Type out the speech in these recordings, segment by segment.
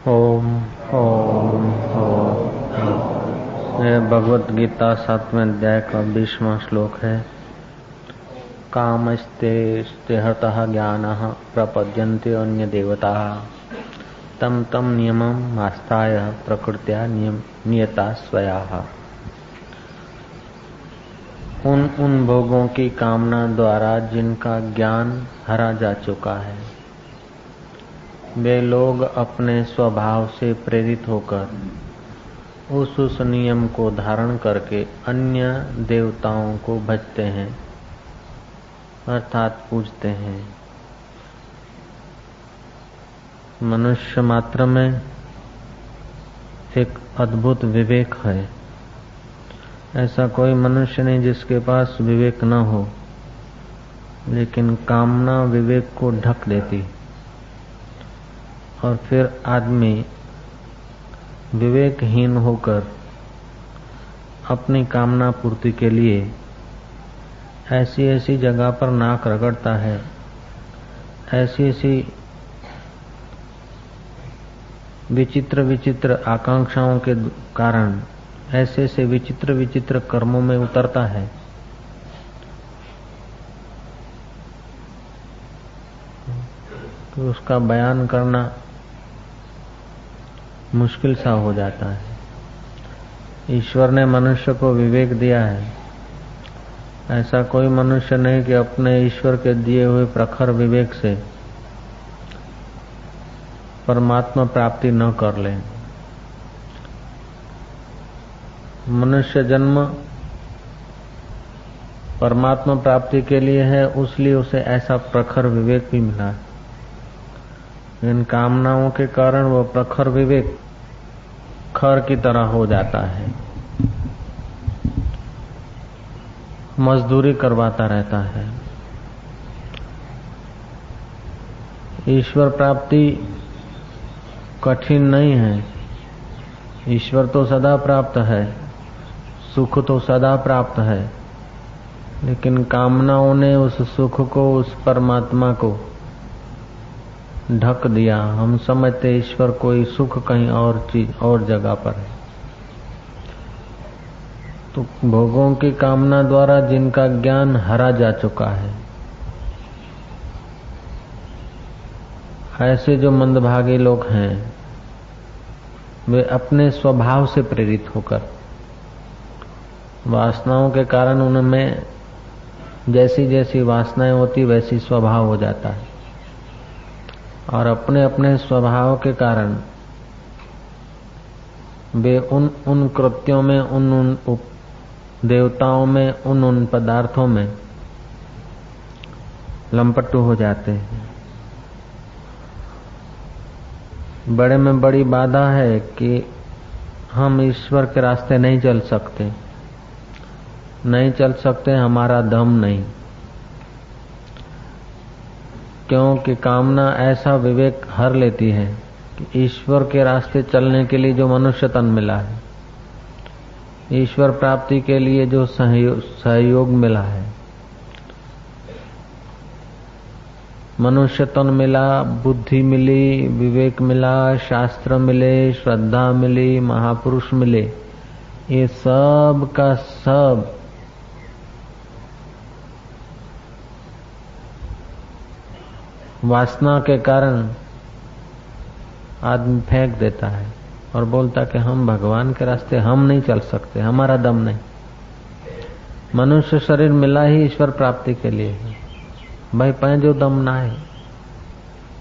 ओम ओम ओम। यह भगवत गीता 7वें अध्याय का 20वां श्लोक है। कामस्ते हतः ज्ञानः प्रपद्यन्ते अन्य देवता तम तम नियमम् आस्थाय प्रकृत्या नियता स्वयाः। उन भोगों की कामना द्वारा जिनका ज्ञान हरा जा चुका है, वे लोग अपने स्वभाव से प्रेरित होकर उस नियम को धारण करके अन्य देवताओं को भजते हैं अर्थात पूजते हैं। मनुष्य मात्र में एक अद्भुत विवेक है। ऐसा कोई मनुष्य नहीं जिसके पास विवेक न हो, लेकिन कामना विवेक को ढक देती और फिर आदमी विवेकहीन होकर अपनी कामना पूर्ति के लिए ऐसी ऐसी जगह पर नाक रगड़ता है, ऐसी ऐसी विचित्र विचित्र आकांक्षाओं के कारण ऐसे ऐसे विचित्र विचित्र कर्मों में उतरता है। तो उसका बयान करना मुश्किल सा हो जाता है। ईश्वर ने मनुष्य को विवेक दिया है। ऐसा कोई मनुष्य नहीं कि अपने ईश्वर के दिए हुए प्रखर विवेक से परमात्मा प्राप्ति न कर ले। मनुष्य जन्म परमात्मा प्राप्ति के लिए है, उसलिए उसे ऐसा प्रखर विवेक भी मिला है। इन कामनाओं के कारण वह प्रखर विवेक खर की तरह हो जाता है, मजदूरी करवाता रहता है। ईश्वर प्राप्ति कठिन नहीं है। ईश्वर तो सदा प्राप्त है, सुख तो सदा प्राप्त है, लेकिन कामनाओं ने उस सुख को, उस परमात्मा को ढक दिया। हम समझते ईश्वर कोई सुख कहीं और चीज और जगह पर है। तो भोगों की कामना द्वारा जिनका ज्ञान हरा जा चुका है, ऐसे जो मंदभागी लोग हैं, वे अपने स्वभाव से प्रेरित होकर वासनाओं के कारण उनमें जैसी जैसी वासनाएं होती वैसी स्वभाव हो जाता है, और अपने अपने स्वभाव के कारण वे उन कृत्यों में, उन देवताओं में, उन पदार्थों में लंपट हो जाते हैं। बड़े में बड़ी बाधा है कि हम ईश्वर के रास्ते नहीं चल सकते, हमारा दम नहीं। क्योंकि कामना ऐसा विवेक हर लेती है कि ईश्वर के रास्ते चलने के लिए जो मनुष्य तन मिला है, ईश्वर प्राप्ति के लिए जो सहयोग मिला है, मनुष्य तन मिला, बुद्धि मिली, विवेक मिला, शास्त्र मिले, श्रद्धा मिली, महापुरुष मिले, ये सब का सब वासना के कारण आदमी फेंक देता है और बोलता कि हम भगवान के रास्ते हम नहीं चल सकते, हमारा दम नहीं। मनुष्य शरीर मिला ही ईश्वर प्राप्ति के लिए है। भाई पंहिंजो दम ना है।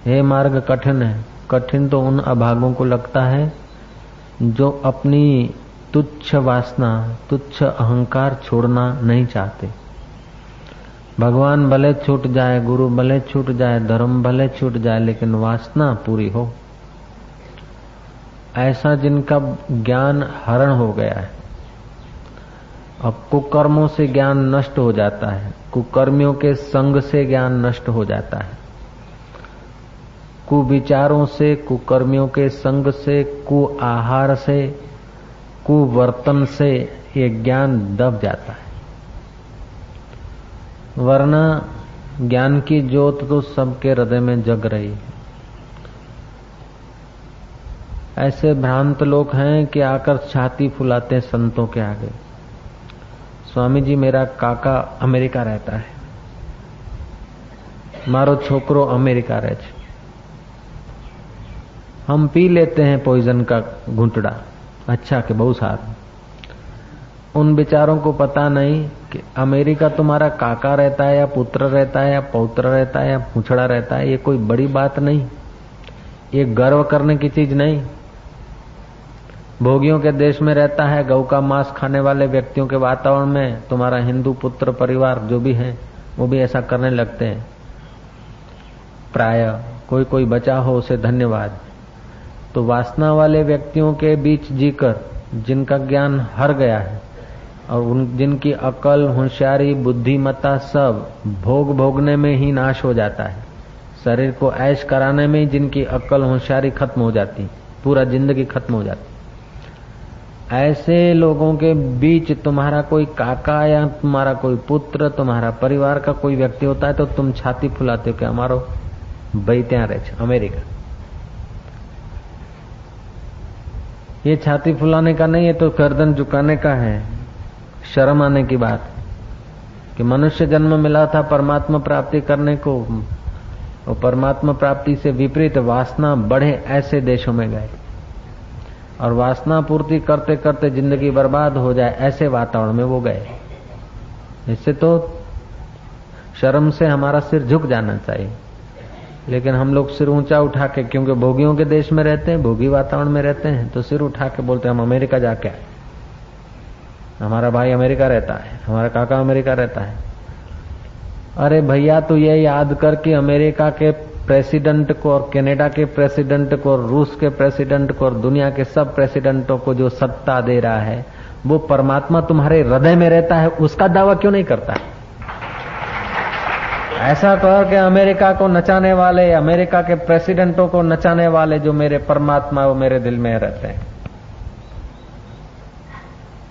ये मार्ग कठिन है। कठिन तो उन अभागों को लगता है जो अपनी तुच्छ वासना, तुच्छ अहंकार छोड़ना नहीं चाहते। भगवान भले छूट जाए, गुरु भले छूट जाए, धर्म भले छूट जाए, लेकिन वासना पूरी हो। ऐसा जिनका ज्ञान हरण हो गया है। अब कुकर्मों से ज्ञान नष्ट हो जाता है, कुकर्मियों के संग से ज्ञान नष्ट हो जाता है, कुविचारों से, कुकर्मियों के संग से, कुआहार से, कुवर्तन से ये ज्ञान दब जाता है। वरना ज्ञान की ज्योत तो सबके हृदय में जग रही है। ऐसे भ्रांत लोग हैं कि आकर छाती फुलाते हैं संतों के आगे। स्वामी जी, मेरा काका अमेरिका रहता है, मारो छोकरो अमेरिका रहे छे, हम पी लेते हैं पॉइजन का घूंटड़ा, अच्छा कि बहुत सारा। उन बेचारों को पता नहीं कि अमेरिका तुम्हारा काका रहता है या पुत्र रहता है या पौत्र रहता है या पूछड़ा रहता है, ये कोई बड़ी बात नहीं, ये गर्व करने की चीज नहीं। भोगियों के देश में रहता है, गौ का मांस खाने वाले व्यक्तियों के वातावरण में तुम्हारा हिंदू पुत्र परिवार जो भी है वो भी ऐसा करने लगते हैं। प्राय कोई कोई बचा हो उसे धन्यवाद। तो वासना वाले व्यक्तियों के बीच जीकर जिनका ज्ञान हर गया है और जिनकी अकल, होशियारी, बुद्धिमत्ता सब भोग भोगने में ही नाश हो जाता है, शरीर को ऐश कराने में जिनकी अकल, होशियारी खत्म हो जाती, पूरा जिंदगी खत्म हो जाती, ऐसे लोगों के बीच तुम्हारा कोई काका या तुम्हारा कोई पुत्र, तुम्हारा परिवार का कोई व्यक्ति होता है तो तुम छाती फुलाते हो कि हमारो भाई त्या रहे छे अमेरिका। ये छाती फुलाने का नहीं, ये तो गर्दन झुकाने का है। शर्म आने की बात कि मनुष्य जन्म मिला था परमात्मा प्राप्ति करने को, और परमात्मा प्राप्ति से विपरीत वासना बढ़े ऐसे देशों में गए और वासना पूर्ति करते करते जिंदगी बर्बाद हो जाए ऐसे वातावरण में वो गए। इससे तो शर्म से हमारा सिर झुक जाना चाहिए, लेकिन हम लोग सिर ऊंचा उठा के, क्योंकि भोगियों के देश में रहते हैं, भोगी वातावरण में रहते हैं, तो सिर उठा के बोलते हैं हम अमेरिका जाके आए, हमारा भाई अमेरिका रहता है, हमारा काका अमेरिका रहता है। अरे भैया, तू ये याद कर कि अमेरिका के प्रेसिडेंट को और कनाडा के प्रेसिडेंट को और रूस के प्रेसिडेंट को और दुनिया के सब प्रेसिडेंटों को जो सत्ता दे रहा है वो परमात्मा तुम्हारे हृदय में रहता है, उसका दावा क्यों नहीं करता है? ऐसा कर के अमेरिका को नचाने वाले, अमेरिका के प्रेसिडेंटों को नचाने वाले जो मेरे परमात्मा वो मेरे दिल में रहते हैं।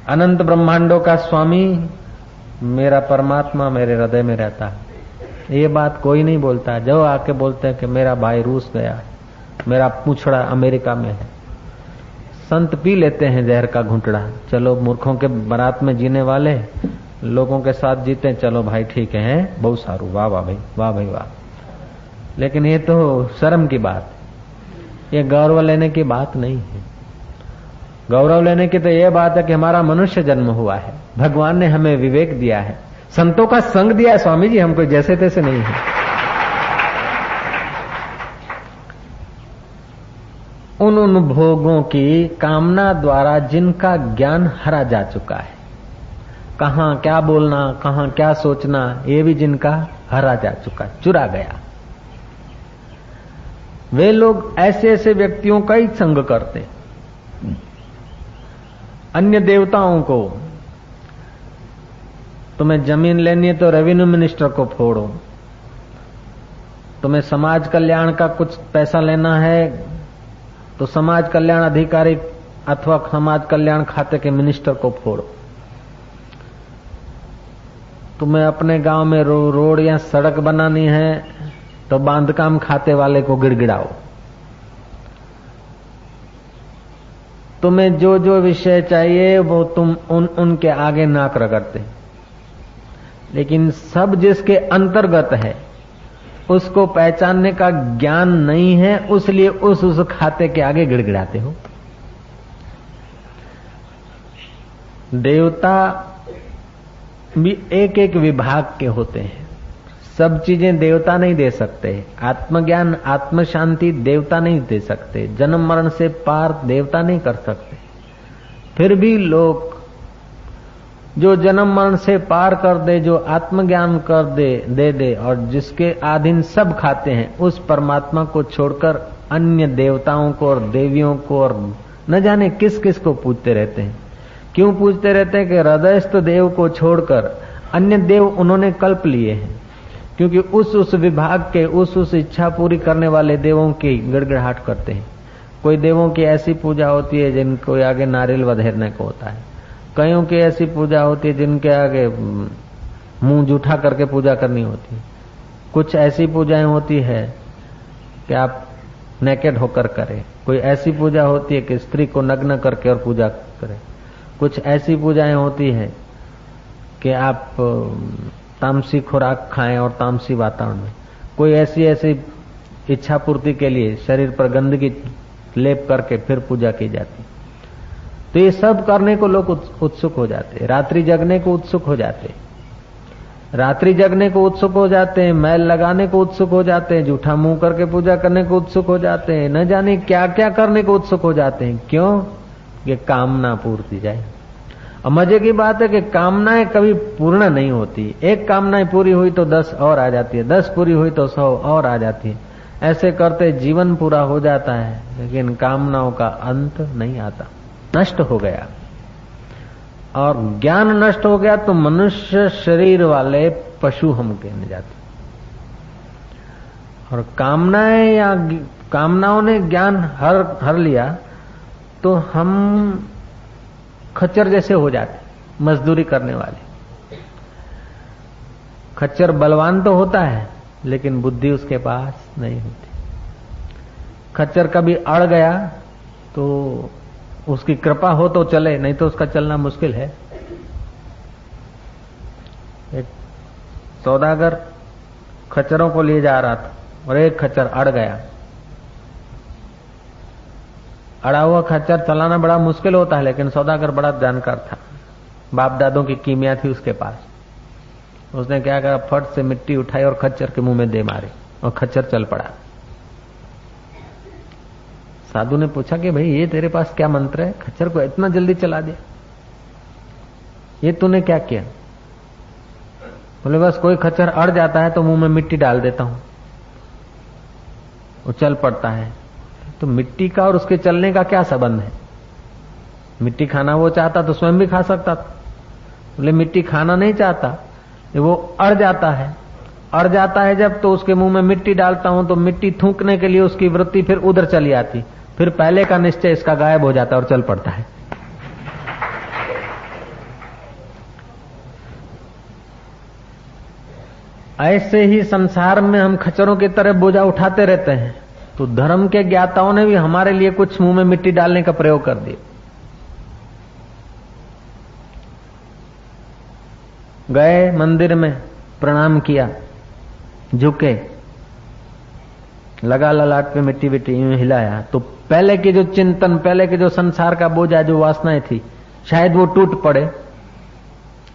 अनंत ब्रह्मांडों का स्वामी मेरा परमात्मा मेरे हृदय में रहता है। ये बात कोई नहीं बोलता। जो आके बोलते हैं कि मेरा भाई रूस गया, मेरा पूछड़ा अमेरिका में है, संत पी लेते हैं जहर का घुंटड़ा। चलो मूर्खों के बारात में जीने वाले लोगों के साथ जीते, चलो भाई ठीक है, बहुत सारू, वाह वाह भाई, वाह भाई वाह। लेकिन ये तो शर्म की बात, ये गौरव लेने की बात नहीं है। गौरव लेने की तो ये बात है कि हमारा मनुष्य जन्म हुआ है, भगवान ने हमें विवेक दिया है, संतों का संग दिया है स्वामी जी, हमको जैसे तैसे नहीं है। उन भोगों की कामना द्वारा जिनका ज्ञान हरा जा चुका है, कहां क्या बोलना, कहां क्या सोचना, ये भी जिनका हरा जा चुका, चुरा गया, वे लोग ऐसे ऐसे व्यक्तियों का ही संग करते। अन्य देवताओं को, तुम्हें जमीन लेनी है तो रेवेन्यू मिनिस्टर को फोड़ो, तुम्हें समाज कल्याण का कुछ पैसा लेना है तो समाज कल्याण अधिकारी अथवा समाज कल्याण खाते के मिनिस्टर को फोड़ो, तुम्हें अपने गांव में रोड या सड़क बनानी है तो बांधकाम खाते वाले को गिड़गिड़ाओ, तुम्हें जो जो विषय चाहिए वो तुम उनके आगे नाक रगड़ते। लेकिन सब जिसके अंतर्गत है उसको पहचानने का ज्ञान नहीं है, उसलिए उस खाते के आगे गिड़गिड़ाते हो। देवता भी एक एक विभाग के होते हैं, सब चीजें देवता नहीं दे सकते। आत्मज्ञान, आत्म शांति देवता नहीं दे सकते, जन्म मरण से पार देवता नहीं कर सकते। फिर भी लोग जो जन्म मरण से पार कर दे, जो आत्मज्ञान कर दे और जिसके अधीन सब खाते हैं, उस परमात्मा को छोड़कर अन्य देवताओं को और देवियों को और न जाने किस किस को पूजते रहते हैं। क्यों पूजते रहते हैं? कि हृदयस्थ देव को छोड़कर अन्य देव उन्होंने कल्प लिए हैं, क्योंकि उस विभाग के उस इच्छा पूरी करने वाले देवों की गड़गड़ाहट करते हैं। कोई देवों की ऐसी पूजा होती है जिनको आगे नारियल वधेरने को होता है, कईयों की ऐसी पूजा होती है जिनके आगे मुंह जूठा करके पूजा करनी होती है। कुछ ऐसी पूजाएं होती है कि आप नेकेड होकर करे। कोई ऐसी पूजा होती है कि स्त्री को नग्न करके और पूजा करे। कुछ ऐसी पूजाएं होती है कि आप तामसी खुराक खाएं और तामसी वातावरण में। कोई ऐसी इच्छा पूर्ति के लिए शरीर पर गंदगी लेप करके फिर पूजा की जाती। तो ये सब करने को लोग उत्सुक हो जाते, रात्रि जगने को उत्सुक हो जाते, रात्रि जगने को उत्सुक हो जाते हैं, मैल लगाने को उत्सुक हो जाते हैं, जूठा मुंह करके पूजा करने को उत्सुक हो जाते हैं, न जाने क्या क्या करने को उत्सुक हो जाते हैं। क्यों? ये कामना पूर्ति जाए। और मजे की बात है कि कामनाएं कभी पूर्ण नहीं होती। एक कामनाएं पूरी हुई तो 10 और आ जाती है, 10 पूरी हुई तो 100 और आ जाती है। ऐसे करते जीवन पूरा हो जाता है, लेकिन कामनाओं का अंत नहीं आता। नष्ट हो गया और ज्ञान नष्ट हो गया तो मनुष्य शरीर वाले पशु हम कहने जाते। और कामनाएं या कामनाओं ने ज्ञान हर लिया तो हम खच्चर जैसे हो जाते, मजदूरी करने वाले। खच्चर बलवान तो होता है लेकिन बुद्धि उसके पास नहीं होती। खच्चर कभी अड़ गया तो उसकी कृपा हो तो चले, नहीं तो उसका चलना मुश्किल है। एक सौदागर खच्चरों को लिए जा रहा था और एक खच्चर अड़ गया। अड़ा हुआ खच्चर चलाना बड़ा मुश्किल होता है, लेकिन सौदागर बड़ा जानकार था, बाप दादों की कीमिया थी उसके पास। उसने क्या करा, फट से मिट्टी उठाई और खच्चर के मुंह में दे मारी और खच्चर चल पड़ा। साधु ने पूछा कि भाई ये तेरे पास क्या मंत्र है, खच्चर को इतना जल्दी चला दिया, ये तूने क्या किया? बोले बस कोई खच्चर अड़ जाता है तो मुंह में मिट्टी डाल देता हूं, वो चल पड़ता है। तो मिट्टी का और उसके चलने का क्या संबंध है? मिट्टी खाना वो चाहता तो स्वयं भी खा सकता था। बोले मिट्टी खाना नहीं चाहता, वो अड़ जाता है। अड़ जाता है जब, तो उसके मुंह में मिट्टी डालता हूं तो मिट्टी थूकने के लिए उसकी वृत्ति फिर उधर चली आती, फिर पहले का निश्चय इसका गायब हो जाता है और चल पड़ता है। ऐसे ही संसार में हम खच्चरों की तरह बोझा उठाते रहते हैं। तो धर्म के ज्ञाताओं ने भी हमारे लिए कुछ मुंह में मिट्टी डालने का प्रयोग कर दिया। गए मंदिर में, प्रणाम किया, झुके, लगा ललाट पे मिट्टी विट्टी यूं हिलाया, तो पहले के जो चिंतन, पहले के जो संसार का बोझा, जो वासनाएं थी, शायद वो टूट पड़े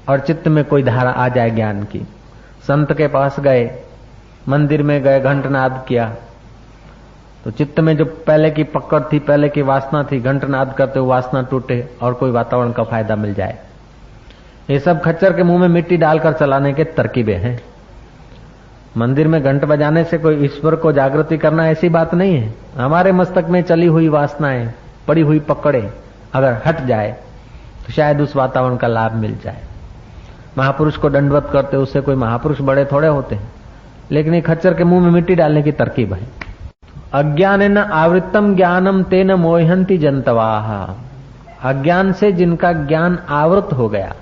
और चित्त में कोई धारा आ जाए ज्ञान की। संत के पास गए, मंदिर में गए, घंटनाद किया, तो चित्त में जो पहले की पकड़ थी, पहले की वासना थी, घंटनाद करते हुए वासना टूटे और कोई वातावरण का फायदा मिल जाए। ये सब खच्चर के मुंह में मिट्टी डालकर चलाने के तरकीबें हैं। मंदिर में घंट बजाने से कोई ईश्वर को जागृति करना ऐसी बात नहीं है। हमारे मस्तक में चली हुई वासनाएं, पड़ी हुई पकड़े अगर हट जाए तो शायद उस वातावरण का लाभ मिल जाए। महापुरुष को दंडवत करते, उससे कोई महापुरुष बड़े थोड़े होते हैं, लेकिन ये खच्चर के मुंह में मिट्टी डालने की तरकीब है। अज्ञानेन आवृत्तम ज्ञानम तेन मोहन्ति जंतवाः। अज्ञान से जिनका ज्ञान आवृत हो गया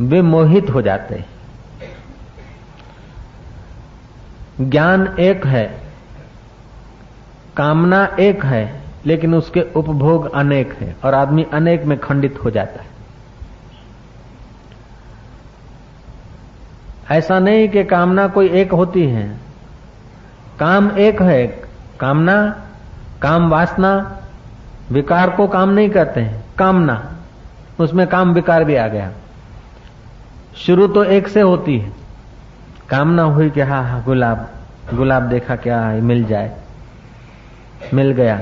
वे मोहित हो जाते हैं। ज्ञान एक है, कामना एक है, लेकिन उसके उपभोग अनेक है और आदमी अनेक में खंडित हो जाता है। ऐसा नहीं कि कामना कोई एक होती है, काम एक है। कामना, काम वासना, विकार को काम नहीं कहते हैं, कामना, उसमें काम विकार भी आ गया। शुरू तो एक से होती है, कामना हुई कि हाँ गुलाब, गुलाब देखा क्या मिल जाए, मिल गया।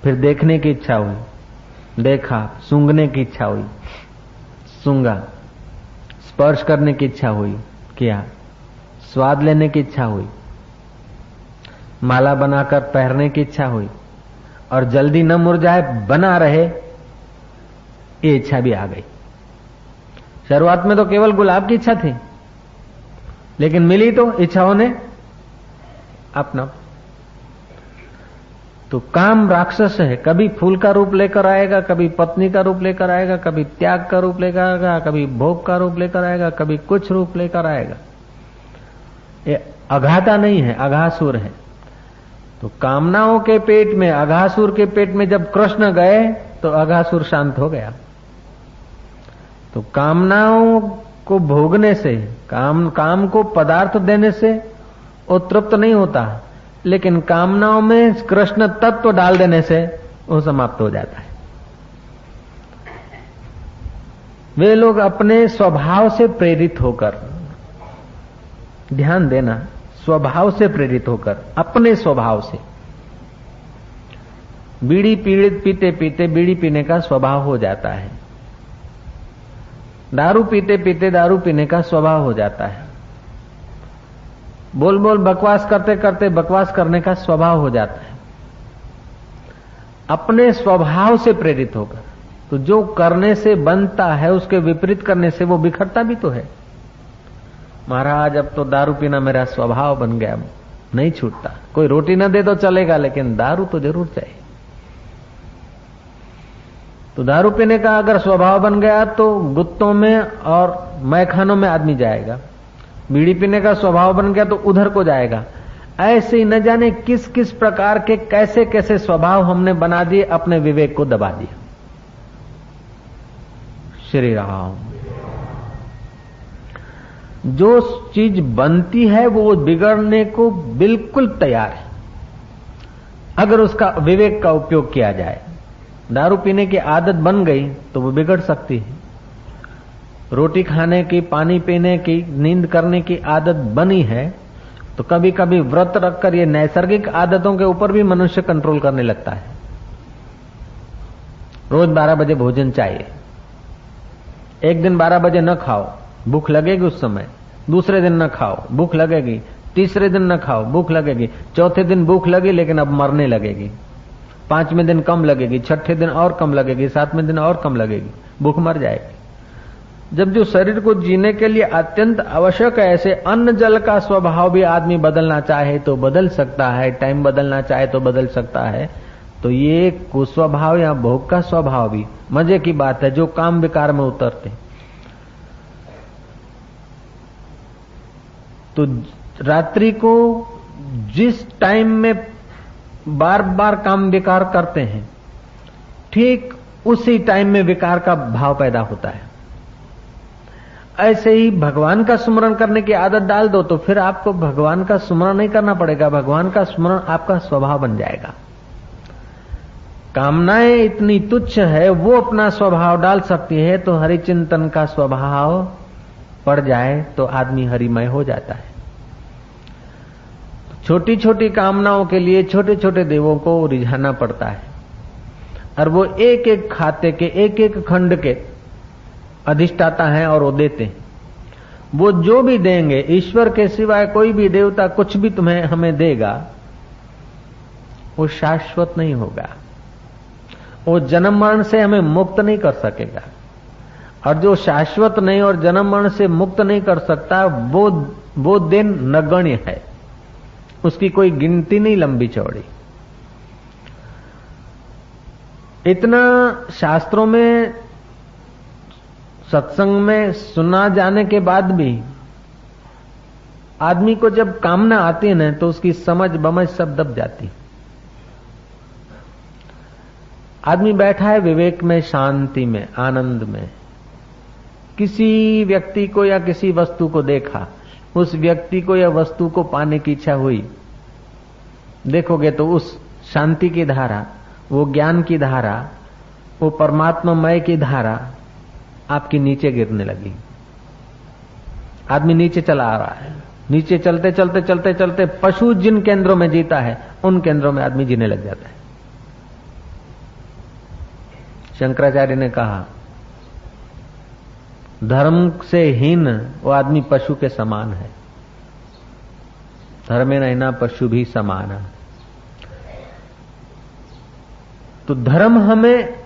फिर देखने की इच्छा हुई, देखा। सूंघने की इच्छा हुई, सूंघा। स्पर्श करने की इच्छा हुई, किया। स्वाद लेने की इच्छा हुई, माला बनाकर पहनने की इच्छा हुई, और जल्दी न मुरझाए, बना रहे, ये इच्छा भी आ गई। शुरुआत में तो केवल गुलाब की इच्छा थी, लेकिन मिली तो इच्छाओं ने अपना। तो काम राक्षस है, कभी फूल का रूप लेकर आएगा, कभी पत्नी का रूप लेकर आएगा, कभी त्याग का रूप लेकर आएगा, कभी भोग का रूप लेकर आएगा, कभी कुछ रूप लेकर आएगा। ये अघाता नहीं है, अघासुर है। तो कामनाओं के पेट में, अघासुर के पेट में जब कृष्ण गए तो अघासुर शांत हो गया। तो कामनाओं को भोगने से, काम को पदार्थ देने से वो तृप्त नहीं होता, लेकिन कामनाओं में कृष्ण तत्व डाल देने से वो समाप्त हो जाता है। वे लोग अपने स्वभाव से प्रेरित होकर, ध्यान देना, स्वभाव से प्रेरित होकर, अपने स्वभाव से, बीड़ी पीते पीते बीड़ी पीने का स्वभाव हो जाता है, दारू पीते पीते दारू पीने का स्वभाव हो जाता है, बोल बोल बकवास करते करते बकवास करने का स्वभाव हो जाता है। अपने स्वभाव से प्रेरित होकर, तो जो करने से बनता है उसके विपरीत करने से वो बिखरता भी तो है। महाराज अब तो दारू पीना मेरा स्वभाव बन गया, नहीं छूटता, कोई रोटी न दे तो चलेगा लेकिन दारू तो जरूर चाहिए। तो दारू पीने का अगर स्वभाव बन गया तो गुत्तों में और मैखानों में आदमी जाएगा, बीड़ी पीने का स्वभाव बन गया तो उधर को जाएगा। ऐसे ही न जाने किस किस प्रकार के कैसे कैसे स्वभाव हमने बना दिए, अपने विवेक को दबा दिया। श्री राम, जो चीज बनती है वो बिगड़ने को बिल्कुल तैयार है अगर उसका विवेक का उपयोग किया जाए। दारू पीने की आदत बन गई तो वो बिगड़ सकती है। रोटी खाने की, पानी पीने की, नींद करने की आदत बनी है तो कभी कभी व्रत रखकर ये नैसर्गिक आदतों के ऊपर भी मनुष्य कंट्रोल करने लगता है। रोज 12 बजे भोजन चाहिए, एक दिन 12 बजे न खाओ, भूख लगेगी उस समय, दूसरे दिन न खाओ, भूख लगेगी, तीसरे दिन न खाओ, भूख लगेगी, चौथे दिन भूख लगी लेकिन अब मरने लगेगी, 5वें दिन कम लगेगी, 6ठे दिन और कम लगेगी, 7वें दिन और कम लगेगी, भूख मर जाएगी। जब जो शरीर को जीने के लिए अत्यंत आवश्यक है, ऐसे अन्न जल का स्वभाव भी आदमी बदलना चाहे तो बदल सकता है, टाइम बदलना चाहे तो बदल सकता है। तो ये कुस्वभाव या भोग का स्वभाव भी मजे की बात है, जो काम विकार में उतरते। तो रात्रि को जिस टाइम में बार बार काम विकार करते हैं, ठीक उसी टाइम में विकार का भाव पैदा होता है। ऐसे ही भगवान का स्मरण करने की आदत डाल दो तो फिर आपको भगवान का स्मरण नहीं करना पड़ेगा, भगवान का स्मरण आपका स्वभाव बन जाएगा। कामनाएं इतनी तुच्छ है, वो अपना स्वभाव डाल सकती है, तो हरिचिंतन का स्वभाव पड़ जाए तो आदमी हरिमय हो जाता है। छोटी छोटी कामनाओं के लिए छोटे छोटे देवों को रिझाना पड़ता है, और वो एक एक खाते के, एक एक खंड के अधिष्ठाता है और वो देते हैं। वो जो भी देंगे, ईश्वर के सिवाय कोई भी देवता कुछ भी तुम्हें हमें देगा, वो शाश्वत नहीं होगा, वो जन्म मरण से हमें मुक्त नहीं कर सकेगा। और जो शाश्वत नहीं और जन्म मरण से मुक्त नहीं कर सकता, वो दिन नगण्य है, उसकी कोई गिनती नहीं लंबी चौड़ी। इतना शास्त्रों में, सत्संग में सुना जाने के बाद भी आदमी को जब कामना आती है ना, तो उसकी समझ बमझ सब दब जाती। आदमी बैठा है विवेक में, शांति में, आनंद में, किसी व्यक्ति को या किसी वस्तु को देखा, उस व्यक्ति को या वस्तु को पाने की इच्छा हुई, देखोगे तो उस शांति की धारा, वो ज्ञान की धारा, वो परमात्मामय की धारा आपकी नीचे गिरने लगी। आदमी नीचे चला आ रहा है, नीचे चलते चलते चलते चलते पशु जिन केंद्रों में जीता है, उन केंद्रों में आदमी जीने लग जाता है। शंकराचार्य ने कहा, धर्म से हीन वो आदमी पशु के समान है, धर्मेण हीना पशु भी समान है। तो धर्म हमें,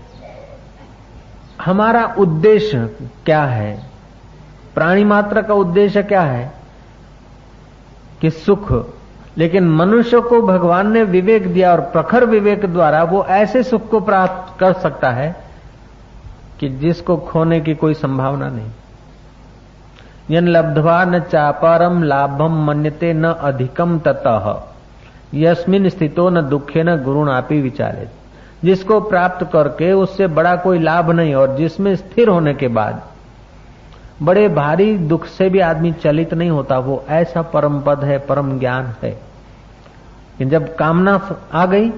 हमारा उद्देश्य क्या है, प्राणी मात्र का उद्देश्य क्या है कि सुख, लेकिन मनुष्य को भगवान ने विवेक दिया और प्रखर विवेक द्वारा वो ऐसे सुख को प्राप्त कर सकता है कि जिसको खोने की कोई संभावना नहीं। यन लब्ध्वा न चापरम लाभम मन्यते न अधिकम ततः यस्मिन स्थितो न दुखे न गुरुणापि विचारे। जिसको प्राप्त करके उससे बड़ा कोई लाभ नहीं, और जिसमें स्थिर होने के बाद बड़े भारी दुख से भी आदमी चलित नहीं होता, वो ऐसा परम पद है, परम ज्ञान है। कि जब कामना आ गई,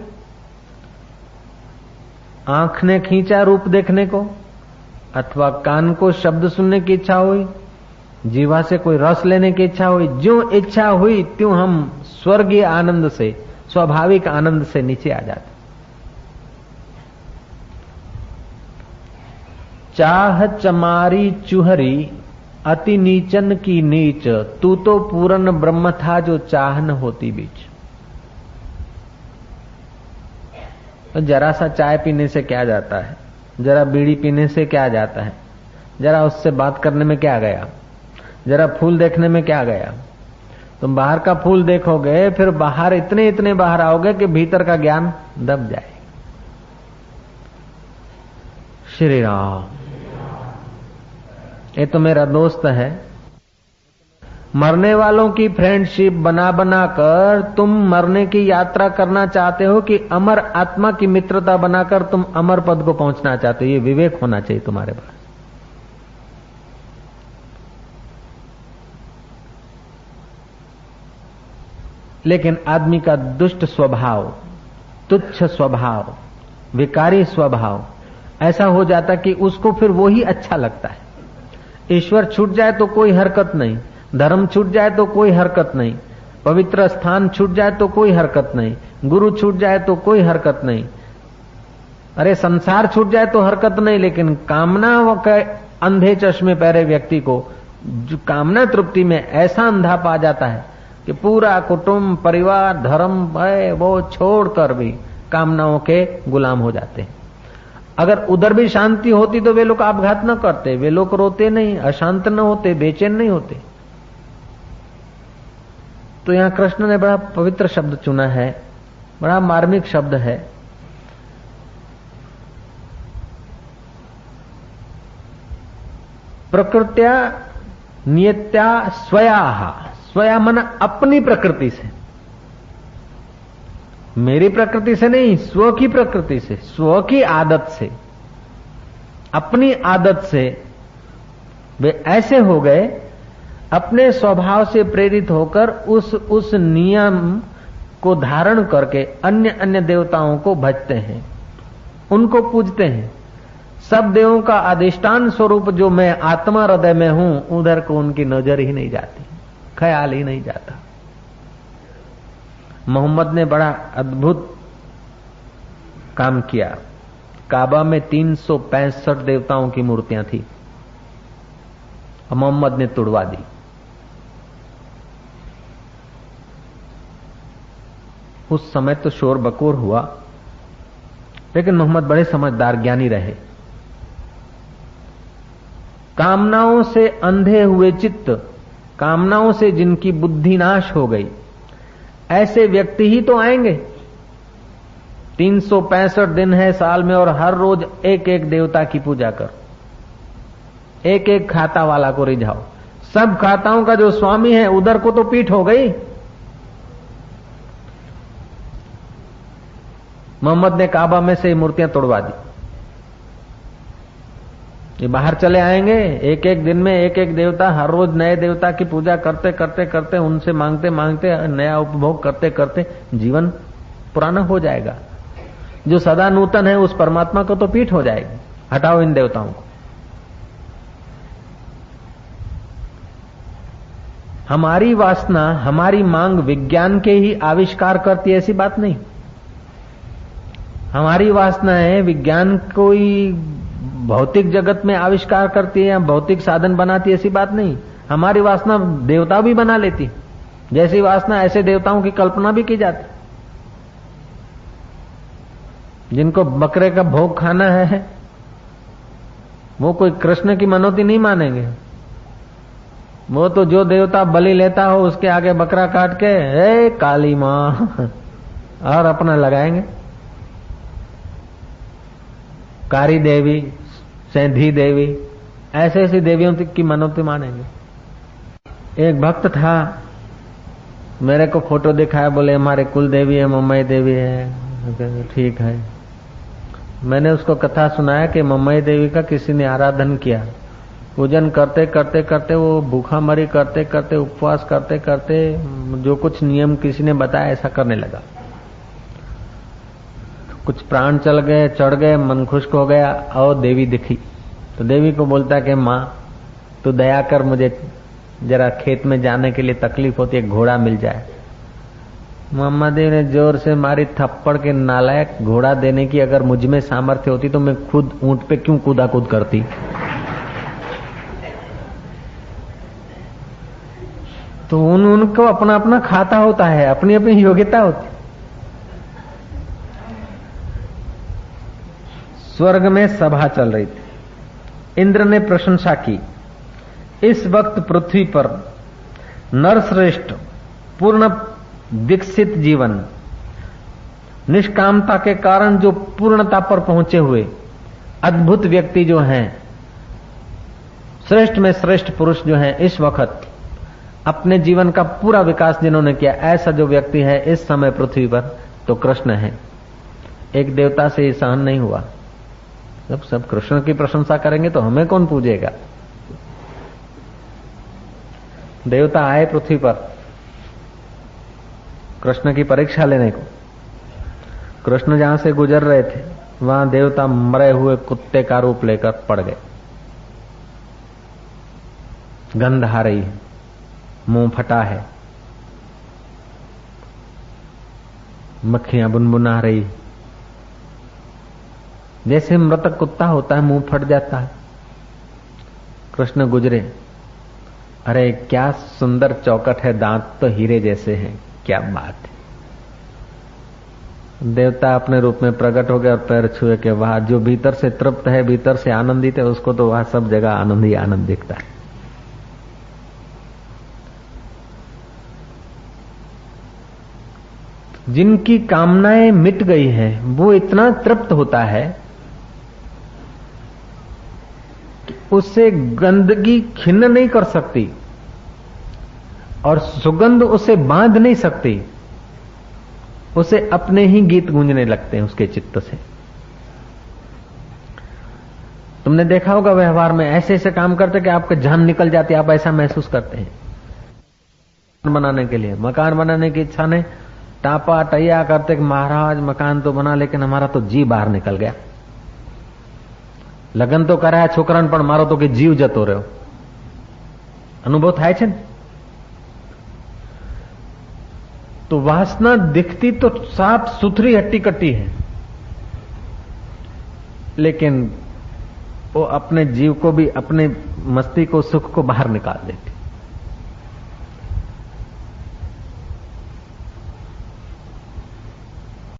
आंख ने खींचा रूप देखने को, अथवा कान को शब्द सुनने की इच्छा हुई, जीवा से कोई रस लेने की इच्छा हुई, जो इच्छा हुई त्यों हम स्वर्गीय आनंद से, स्वाभाविक आनंद से नीचे आ जाते। चाह चमारी चुहरी अति नीचन की नीच, तू तो पूरन ब्रह्म था जो चाह न होती बीच। तो जरा सा चाय पीने से क्या जाता है, जरा बीड़ी पीने से क्या जाता है, जरा उससे बात करने में क्या गया, जरा फूल देखने में क्या गया। तुम बाहर का फूल देखोगे, फिर बाहर इतने इतने बाहर आओगे कि भीतर का ज्ञान दब जाए। श्री राम। ये तो मेरा दोस्त है। मरने वालों की फ्रेंडशिप बना बना कर तुम मरने की यात्रा करना चाहते हो कि अमर आत्मा की मित्रता बनाकर तुम अमर पद को पहुंचना चाहते हो। ये विवेक होना चाहिए तुम्हारे पास। लेकिन आदमी का दुष्ट स्वभाव, तुच्छ स्वभाव, विकारी स्वभाव ऐसा हो जाता कि उसको फिर वो ही अच्छा लगता है। ईश्वर छूट जाए तो कोई हरकत नहीं, धर्म छूट जाए तो कोई हरकत नहीं, पवित्र स्थान छूट जाए तो कोई हरकत नहीं, गुरु छूट जाए तो कोई हरकत नहीं, अरे संसार छूट जाए तो हरकत नहीं। लेकिन कामना के अंधे चश्मे पहरे व्यक्ति को जो कामना तृप्ति में ऐसा अंधा पा जाता है कि पूरा कुटुंब, परिवार, धर्म है वो छोड़कर भी कामनाओं के गुलाम हो जाते हैं। अगर उधर भी शांति होती तो वे लोग आपघात न करते, वे लोग रोते नहीं, अशांत न होते, बेचैन नहीं होते। तो यहां कृष्ण ने बड़ा पवित्र शब्द चुना है, बड़ा मार्मिक शब्द है। प्रकृत्या नियत्या स्वयाहा, स्वया मन अपनी प्रकृति से, मेरी प्रकृति से नहीं, स्व की प्रकृति से, स्व की आदत से, अपनी आदत से वे ऐसे हो गए, अपने स्वभाव से प्रेरित होकर उस नियम को धारण करके अन्य अन्य देवताओं को भजते हैं, उनको पूजते हैं। सब देवों का अधिष्ठान स्वरूप जो मैं आत्मा हृदय में हूं, उधर को उनकी नजर ही नहीं जाती, ख्याल ही नहीं जाता। मोहम्मद ने बड़ा अद्भुत काम किया। काबा में 365 देवताओं की मूर्तियां थी, मोहम्मद ने तुड़वा दी। उस समय तो शोर बकोर हुआ, लेकिन मोहम्मद बड़े समझदार ज्ञानी रहे। कामनाओं से अंधे हुए चित्त, कामनाओं से जिनकी बुद्धि नाश हो गई, ऐसे व्यक्ति ही तो आएंगे। 365 दिन है साल में, और हर रोज एक एक देवता की पूजा कर, एक एक खाता वाला को रिझाओ। सब खाताओं का जो स्वामी है उधर को तो पीठ हो गई। मोहम्मद ने काबा में से मूर्तियां तोड़वा दी। ये बाहर चले आएंगे, एक एक दिन में एक एक देवता, हर रोज नए देवता की पूजा करते करते करते, उनसे मांगते मांगते, नया उपभोग करते करते जीवन पुराना हो जाएगा। जो सदा नूतन है उस परमात्मा को तो पीठ हो जाएगी। हटाओ इन देवताओं को। हमारी वासना, हमारी मांग विज्ञान के ही आविष्कार करती है, ऐसी बात नहीं। हमारी वासना है विज्ञान कोई भौतिक जगत में आविष्कार करती है या भौतिक साधन बनाती है, ऐसी बात नहीं। हमारी वासना देवता भी बना लेती, जैसी वासना ऐसे देवताओं की कल्पना भी की जाती। जिनको बकरे का भोग खाना है वो कोई कृष्ण की मनोती नहीं मानेंगे। वो तो जो देवता बलि लेता हो उसके आगे बकरा काट के हे काली मां और अपना लगाएंगे। कारी देवी, सेंधी देवी, ऐसे ऐसी देवियों की मनोती मानेंगे। एक भक्त था, मेरे को फोटो दिखाया, बोले हमारे कुल देवी है, मम्मई देवी है। ठीक है। मैंने उसको कथा सुनाया कि मम्मई देवी का किसी ने आराधन किया, पूजन करते करते करते वो भूखा मरी करते करते उपवास करते करते जो कुछ नियम किसी ने बताया ऐसा करने लगा। कुछ प्राण चल गए, चढ़ गए, मन खुश्क हो गया और देवी दिखी। तो देवी को बोलता कि माँ तू दया कर, मुझे जरा खेत में जाने के लिए तकलीफ होती है, घोड़ा मिल जाए। मम्मा देवी ने जोर से मारी थप्पड़ के, नालायक, घोड़ा देने की अगर मुझ में सामर्थ्य होती तो मैं खुद ऊंट पे क्यों कूदा कूद करती। तो उनको अपना अपना खाता होता है, अपनी अपनी योग्यता होती। स्वर्ग में सभा चल रही थी। इंद्र ने प्रशंसा की, इस वक्त पृथ्वी पर नरश्रेष्ठ पूर्ण विकसित जीवन, निष्कामता के कारण जो पूर्णता पर पहुंचे हुए अद्भुत व्यक्ति जो हैं, श्रेष्ठ में श्रेष्ठ पुरुष जो हैं, इस वक्त अपने जीवन का पूरा विकास जिन्होंने किया, ऐसा जो व्यक्ति है इस समय पृथ्वी पर तो कृष्ण है। एक देवता से सहन नहीं हुआ। जब सब कृष्ण की प्रशंसा करेंगे तो हमें कौन पूजेगा। देवता आए पृथ्वी पर कृष्ण की परीक्षा लेने को। कृष्ण जहां से गुजर रहे थे वहां देवता मरे हुए कुत्ते का रूप लेकर पड़ गए। गंध आ रही है, मुंह फटा है, मक्खियां बुनबुना रही, जैसे मृतक कुत्ता होता है, मुंह फट जाता है। कृष्ण गुजरे, अरे क्या सुंदर चौकट है, दांत तो हीरे जैसे हैं, क्या बात है। देवता अपने रूप में प्रकट हो गए और पैर छुए के वहां जो भीतर से तृप्त है, भीतर से आनंदित है, उसको तो वहां सब जगह आनंद ही आनंद दिखता है। जिनकी कामनाएं मिट गई है वो इतना तृप्त होता है कि उसे गंदगी खिन्न नहीं कर सकती और सुगंध उसे बांध नहीं सकती। उसे अपने ही गीत गूंजने लगते हैं उसके चित्त से। तुमने देखा होगा व्यवहार में ऐसे ऐसे काम करते कि आपके जान निकल जाती, आप ऐसा महसूस करते हैं। बनाने के लिए, मकान बनाने की इच्छा ने टापा टैया करते कि महाराज मकान तो बना, लेकिन हमारा तो जी बाहर निकल गया। लग्न तो कराया छोकरान पण मारो तो कि जीव जतो રહ્યો। अनुभव થાય છે ને। तो वासना दिखती तो साफ सुथरी हट्टी कट्टी है, लेकिन वो अपने जीव को भी, अपने मस्ती को, सुख को बाहर निकाल देती।